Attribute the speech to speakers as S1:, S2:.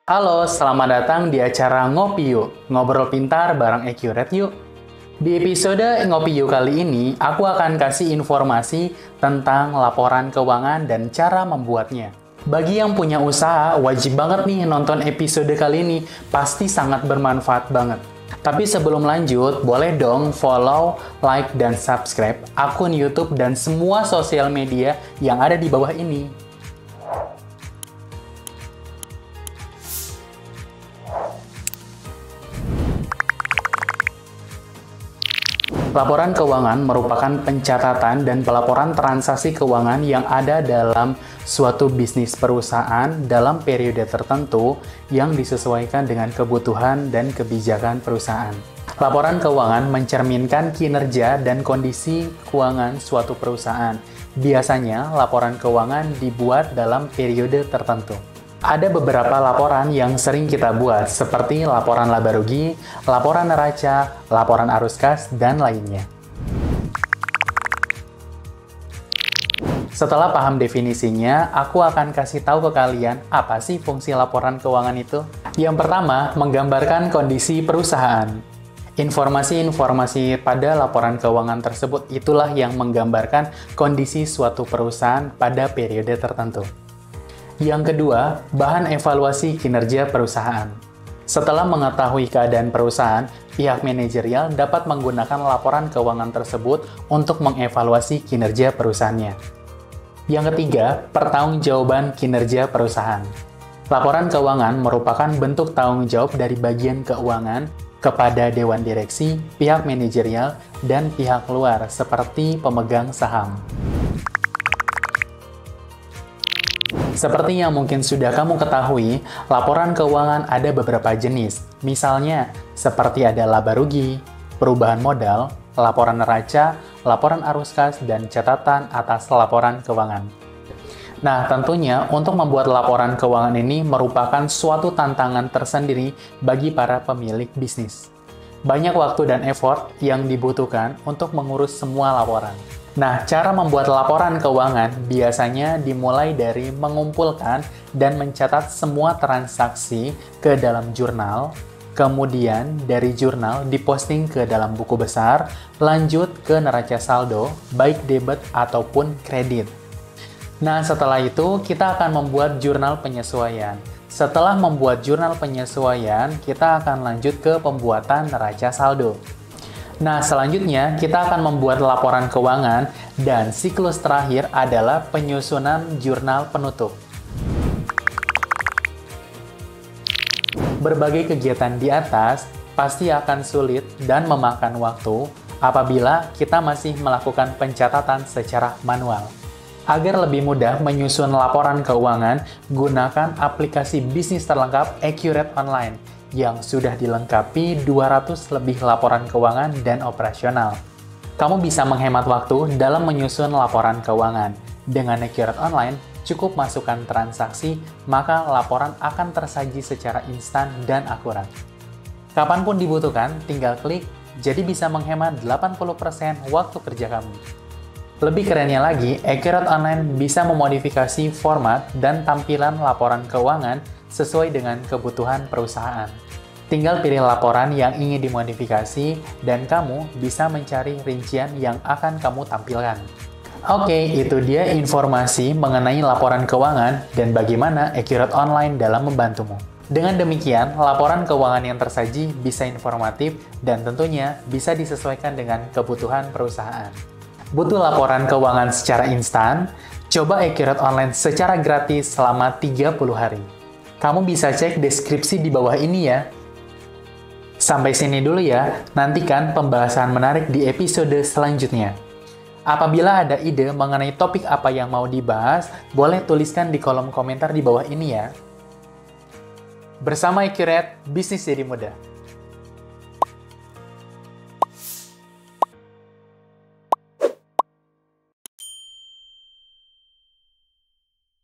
S1: Halo, selamat datang di acara Ngopi Yuk, ngobrol pintar bareng Accurate yuk. Di episode Ngopi Yuk kali ini, aku akan kasih informasi tentang laporan keuangan dan cara membuatnya. Bagi yang punya usaha, wajib banget nih nonton episode kali ini, pasti sangat bermanfaat banget. Tapi sebelum lanjut, boleh dong follow, like, dan subscribe akun YouTube dan semua sosial media yang ada di bawah ini. Laporan keuangan merupakan pencatatan dan pelaporan transaksi keuangan yang ada dalam suatu bisnis perusahaan dalam periode tertentu yang disesuaikan dengan kebutuhan dan kebijakan perusahaan. Laporan keuangan mencerminkan kinerja dan kondisi keuangan suatu perusahaan. Biasanya, laporan keuangan dibuat dalam periode tertentu. Ada beberapa laporan yang sering kita buat, seperti laporan laba rugi, laporan neraca, laporan arus kas, dan lainnya. Setelah paham definisinya, aku akan kasih tahu ke kalian apa sih fungsi laporan keuangan itu. Yang pertama, menggambarkan kondisi perusahaan. Informasi-informasi pada laporan keuangan tersebut itulah yang menggambarkan kondisi suatu perusahaan pada periode tertentu. Yang kedua, bahan evaluasi kinerja perusahaan. Setelah mengetahui keadaan perusahaan, pihak manajerial dapat menggunakan laporan keuangan tersebut untuk mengevaluasi kinerja perusahaannya. Yang ketiga, pertanggungjawaban kinerja perusahaan. Laporan keuangan merupakan bentuk tanggung jawab dari bagian keuangan kepada dewan direksi, pihak manajerial, dan pihak luar seperti pemegang saham. Seperti yang mungkin sudah kamu ketahui, laporan keuangan ada beberapa jenis. Misalnya, seperti ada laba rugi, perubahan modal, laporan neraca, laporan arus kas, dan catatan atas laporan keuangan. Nah, tentunya untuk membuat laporan keuangan ini merupakan suatu tantangan tersendiri bagi para pemilik bisnis. Banyak waktu dan effort yang dibutuhkan untuk mengurus semua laporan. Nah, cara membuat laporan keuangan biasanya dimulai dari mengumpulkan dan mencatat semua transaksi ke dalam jurnal, kemudian dari jurnal diposting ke dalam buku besar, lanjut ke neraca saldo, baik debit ataupun kredit. Nah, setelah itu kita akan membuat jurnal penyesuaian. Setelah membuat jurnal penyesuaian, kita akan lanjut ke pembuatan neraca saldo. Nah, selanjutnya kita akan membuat laporan keuangan dan siklus terakhir adalah penyusunan jurnal penutup. Berbagai kegiatan di atas pasti akan sulit dan memakan waktu apabila kita masih melakukan pencatatan secara manual. Agar lebih mudah menyusun laporan keuangan, gunakan aplikasi bisnis terlengkap Accurate Online yang sudah dilengkapi 200 lebih laporan keuangan dan operasional. Kamu bisa menghemat waktu dalam menyusun laporan keuangan. Dengan Accurate Online, cukup masukkan transaksi, maka laporan akan tersaji secara instan dan akurat. Kapanpun dibutuhkan, tinggal klik, jadi bisa menghemat 80% waktu kerja kamu. Lebih kerennya lagi, Accurate Online bisa memodifikasi format dan tampilan laporan keuangan sesuai dengan kebutuhan perusahaan. Tinggal pilih laporan yang ingin dimodifikasi dan kamu bisa mencari rincian yang akan kamu tampilkan. Oke, itu dia informasi mengenai laporan keuangan dan bagaimana Accurate Online dalam membantumu. Dengan demikian, laporan keuangan yang tersaji bisa informatif dan tentunya bisa disesuaikan dengan kebutuhan perusahaan. Butuh laporan keuangan secara instan? Coba Accurate Online secara gratis selama 30 hari. Kamu bisa cek deskripsi di bawah ini ya. Sampai sini dulu ya, nantikan pembahasan menarik di episode selanjutnya. Apabila ada ide mengenai topik apa yang mau dibahas, boleh tuliskan di kolom komentar di bawah ini ya. Bersama Accurate, bisnis jadi mudah.